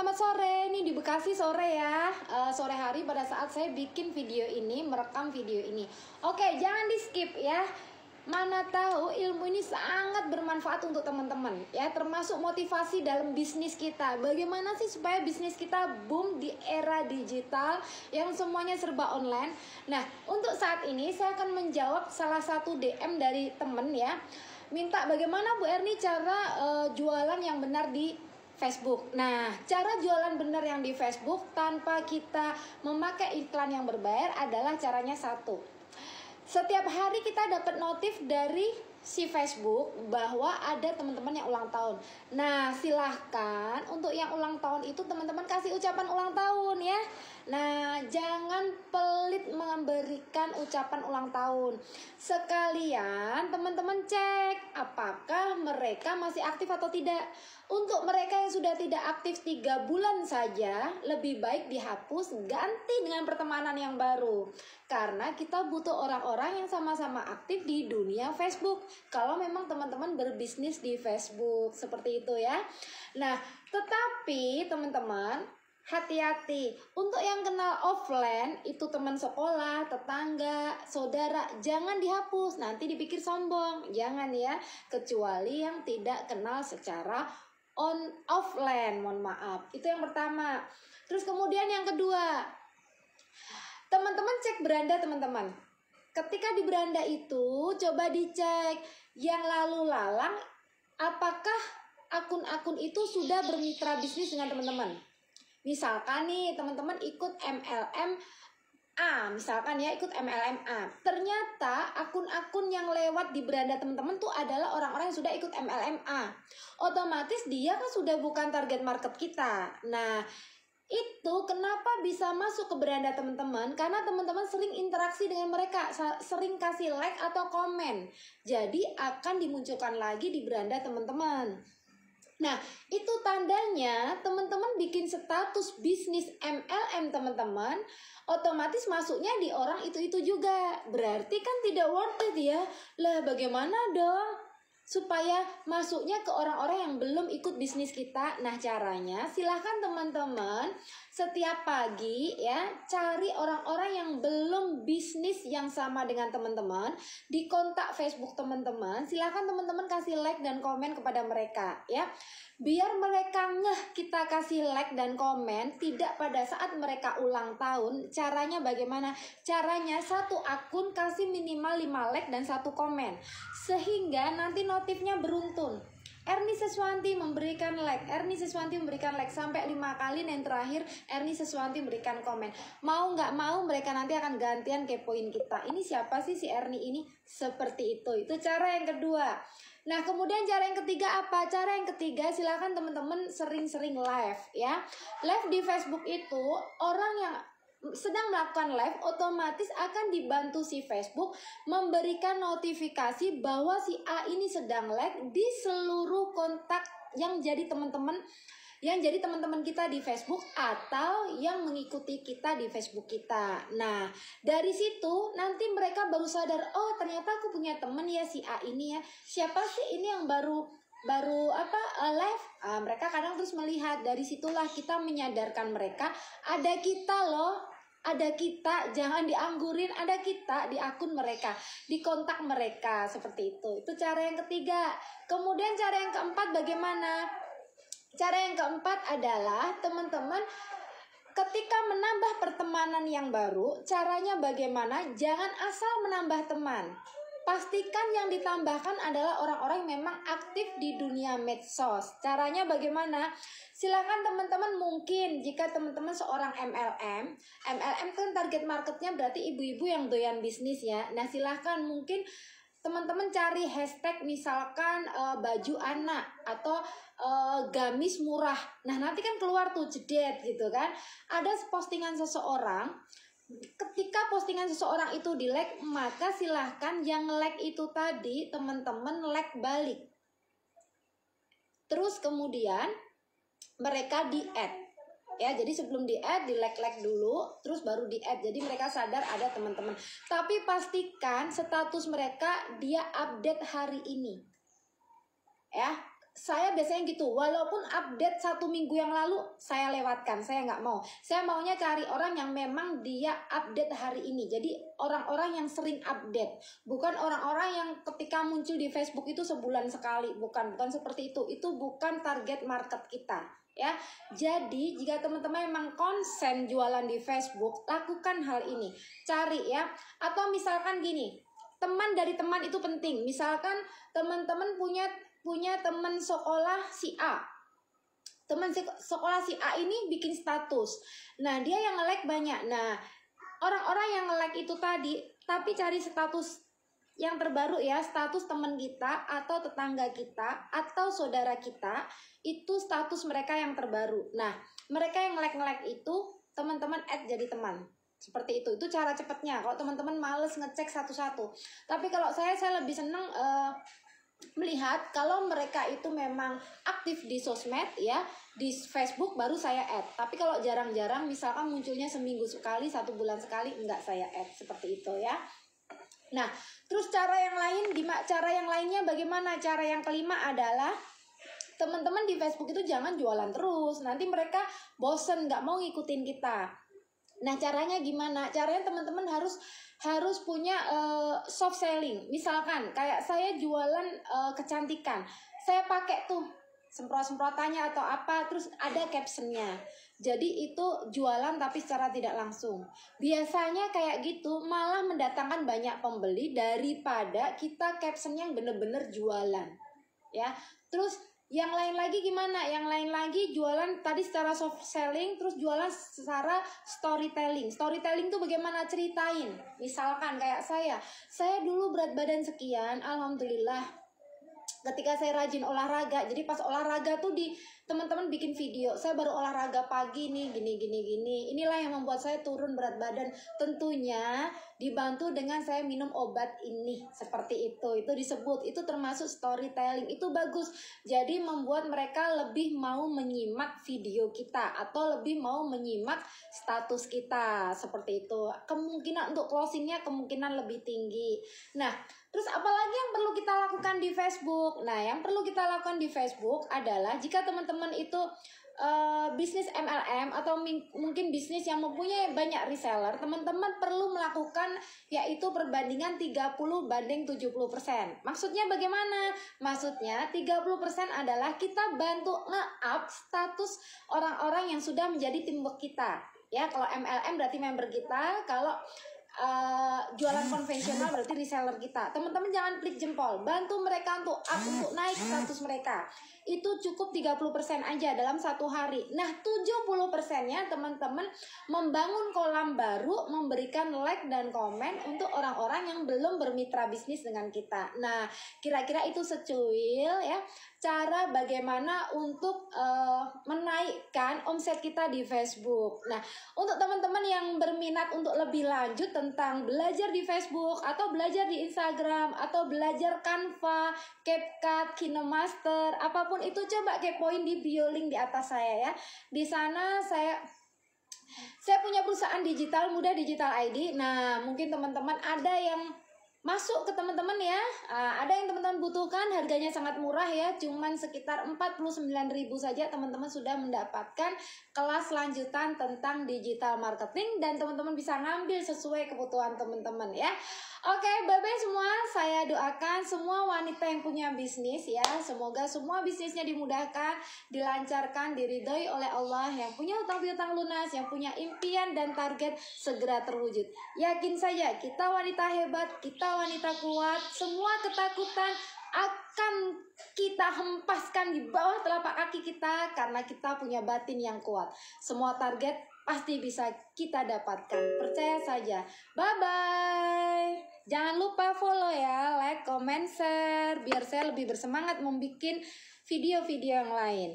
selamat sore. Ini di Bekasi sore ya. Sore hari pada saat saya bikin video ini, merekam video ini. Oke, jangan di skip ya. Mana tahu ilmu ini sangat bermanfaat untuk teman-teman ya, termasuk motivasi dalam bisnis kita. Bagaimana sih supaya bisnis kita boom di era digital yang semuanya serba online. Nah, untuk saat ini saya akan menjawab salah satu DM dari temen ya. Minta bagaimana Bu Erni cara jualan yang benar di Facebook. Nah, cara jualan benar yang di Facebook tanpa kita memakai iklan yang berbayar adalah caranya satu. Setiap hari kita dapat notif dari si Facebook bahwa ada teman-teman yang ulang tahun. Nah, silahkan untuk yang ulang tahun itu teman-teman kasih ucapan ulang tahun ya. Nah, jangan pelit memberikan ucapan ulang tahun. Sekalian teman-teman cek apakah mereka masih aktif atau tidak. Untuk mereka yang sudah tidak aktif 3 bulan saja, lebih baik dihapus, ganti dengan pertemanan yang baru. Karena kita butuh orang-orang yang sama-sama aktif di dunia Facebook. Kalau memang teman-teman berbisnis di Facebook, seperti itu ya. Nah, tetapi teman-teman, hati-hati. Untuk yang kenal offline, itu teman sekolah, tetangga, saudara, jangan dihapus. Nanti dipikir sombong. Jangan ya, kecuali yang tidak kenal secara offline, mohon maaf. Itu yang pertama. Terus kemudian yang kedua, teman-teman cek beranda teman-teman. Ketika di beranda itu coba dicek yang lalu lalang, apakah akun-akun itu sudah bermitra bisnis dengan teman-teman. Misalkan nih teman-teman ikut MLM A, misalkan ya ikut MLM A. Ternyata akun-akun yang lewat di beranda teman-teman tuh adalah orang-orang yang sudah ikut MLM A. Otomatis dia kan sudah bukan target market kita. Nah, itu kenapa bisa masuk ke beranda teman-teman? Karena teman-teman sering interaksi dengan mereka, sering kasih like atau komen. Jadi akan dimunculkan lagi di beranda teman-teman. Nah, itu tandanya teman-teman bikin status bisnis MLM teman-teman, otomatis masuknya di orang itu-itu juga. Berarti kan tidak worth it ya. Lah bagaimana dong supaya masuknya ke orang-orang yang belum ikut bisnis kita? Nah, caranya silahkan teman-teman setiap pagi ya cari orang-orang yang belum bisnis yang sama dengan teman-teman, di kontak Facebook teman-teman. Silahkan teman-teman kasih like dan komen kepada mereka ya, biar mereka ngeh kita kasih like dan komen tidak pada saat mereka ulang tahun. Caranya bagaimana? Caranya satu akun kasih minimal 5 like dan 1 komen, sehingga nanti notifnya beruntun. Erni Seswanti memberikan like, Erni Seswanti memberikan like sampai 5 kali, dan yang terakhir Erni Seswanti memberikan komen. Mau nggak mau mereka nanti akan gantian kepoin kita. Ini siapa sih si Erni ini? Seperti itu. Itu cara yang kedua. Nah, kemudian cara yang ketiga apa? Cara yang ketiga silakan teman-teman sering-sering live ya. Live di Facebook itu orang yang sedang melakukan live otomatis akan dibantu si Facebook memberikan notifikasi bahwa si A ini sedang live di seluruh kontak yang jadi teman-teman kita di Facebook atau yang mengikuti kita di Facebook kita. Nah, dari situ nanti mereka baru sadar, oh ternyata aku punya temen ya si A ini ya. Siapa sih ini yang baru live? Mereka kadang terus melihat. Dari situlah kita menyadarkan mereka, ada kita loh. Ada kita, jangan dianggurin, ada kita di akun mereka, di kontak mereka, seperti itu. Itu cara yang ketiga. Kemudian cara yang keempat bagaimana? Cara yang keempat adalah teman-teman ketika menambah pertemanan yang baru, caranya bagaimana? Jangan asal menambah teman. Pastikan yang ditambahkan adalah orang-orang yang memang aktif di dunia medsos. Caranya bagaimana? Silakan teman-teman, mungkin jika teman-teman seorang MLM kan target marketnya berarti ibu-ibu yang doyan bisnis ya. Nah, silahkan mungkin teman-teman cari hashtag misalkan baju anak atau gamis murah. Nah, nanti kan keluar tuh jedet gitu kan. Ada postingan seseorang. Ketika postingan seseorang itu di like, maka silahkan yang like itu tadi teman-teman like balik. Terus kemudian mereka di add ya, jadi sebelum di add di like dulu, terus baru di add. Jadi mereka sadar ada teman-teman. Tapi pastikan status mereka dia update hari ini ya. saya biasanya gitu, walaupun update 1 minggu yang lalu saya lewatkan, saya nggak mau. Saya maunya cari orang yang memang dia update hari ini. Jadi orang-orang yang sering update, bukan orang-orang yang ketika muncul di Facebook itu sebulan sekali, bukan seperti itu. Itu bukan target market kita, ya. Jadi jika teman-teman memang konsen jualan di Facebook, lakukan hal ini, cari ya. Atau misalkan gini, teman dari teman itu penting. Misalkan teman-teman punya teman sekolah si A. Teman sekolah si A ini bikin status. Nah, dia yang nge-like banyak. Nah, orang-orang yang nge-like itu tadi, tapi cari status yang terbaru ya, status teman kita atau tetangga kita atau saudara kita, itu status mereka yang terbaru. Nah, mereka yang nge-like itu teman-teman add jadi teman. Seperti itu cara cepatnya. Kalau teman-teman males ngecek satu-satu. Tapi kalau saya lebih seneng melihat kalau mereka itu memang aktif di sosmed ya, di Facebook baru saya add. Tapi kalau jarang-jarang, misalkan munculnya seminggu sekali, 1 bulan sekali, enggak saya add, seperti itu ya. Nah, terus cara yang lainnya bagaimana? Cara yang kelima adalah teman-teman di Facebook itu jangan jualan terus, nanti mereka bosen, nggak mau ngikutin kita. Nah, caranya gimana? Caranya teman-teman harus punya soft selling. Misalkan kayak saya jualan kecantikan, saya pakai tuh semprot-semprotannya atau apa, terus ada captionnya. Jadi itu jualan tapi secara tidak langsung. Biasanya kayak gitu malah mendatangkan banyak pembeli daripada kita caption yang bener-bener jualan, ya. Terus yang lain lagi gimana? Yang lain lagi jualan tadi secara soft selling, terus jualan secara storytelling. Storytelling tuh bagaimana? Ceritain. Misalkan kayak saya dulu berat badan sekian, alhamdulillah ketika saya rajin olahraga. Jadi pas olahraga tuh teman-teman bikin video, saya baru olahraga pagi nih, gini. Inilah yang membuat saya turun berat badan. Tentunya dibantu dengan saya minum obat ini, seperti itu. Itu disebut, itu termasuk storytelling. Itu bagus. Jadi membuat mereka lebih mau menyimak video kita atau lebih mau menyimak status kita, seperti itu. Kemungkinan untuk closingnya kemungkinan lebih tinggi. Nah, terus apalagi yang perlu kita lakukan di Facebook? Nah, yang perlu kita lakukan di Facebook adalah jika teman-teman itu bisnis MLM atau mungkin bisnis yang mempunyai banyak reseller, teman-teman perlu melakukan yaitu perbandingan 30:70%. Maksudnya bagaimana? Maksudnya 30% adalah kita bantu nge-up status orang-orang yang sudah menjadi teamwork kita. Ya, kalau MLM berarti member kita, kalau jualan konvensional berarti reseller kita. Teman-teman jangan klik jempol, bantu mereka untuk up, untuk naik status mereka. Itu cukup 30% aja dalam 1 hari. Nah, 70%-nya teman-teman membangun kolam baru, memberikan like dan komen untuk orang-orang yang belum bermitra bisnis dengan kita. Nah, kira-kira itu secuil ya cara bagaimana untuk menaikkan omset kita di Facebook. Nah, untuk teman-teman yang berminat untuk lebih lanjut tentang belajar di Facebook atau belajar di Instagram atau belajar Canva, CapCut, KineMaster, apapun itu, coba kepoin di bio link di atas saya ya. Di sana saya punya perusahaan digital, Mudah Digital ID. Nah, mungkin teman-teman ada yang masuk ke teman-teman ya, ada yang teman-teman butuhkan, harganya sangat murah ya, cuman sekitar 49.000 saja teman-teman sudah mendapatkan kelas lanjutan tentang digital marketing dan teman-teman bisa ngambil sesuai kebutuhan teman-teman ya. Oke, bye-bye semua. Saya doakan semua wanita yang punya bisnis ya, semoga semua bisnisnya dimudahkan, dilancarkan, diridhoi oleh Allah, yang punya utang piutang lunas, yang punya impian dan target segera terwujud. Yakin saja kita wanita hebat, kita wanita kuat, semua ketakutan akan kita hempaskan di bawah telapak kaki kita karena kita punya batin yang kuat. Semua target pasti bisa kita dapatkan, percaya saja. Bye-bye. Jangan lupa follow ya, like, comment, share, biar saya lebih bersemangat membuat video-video yang lain.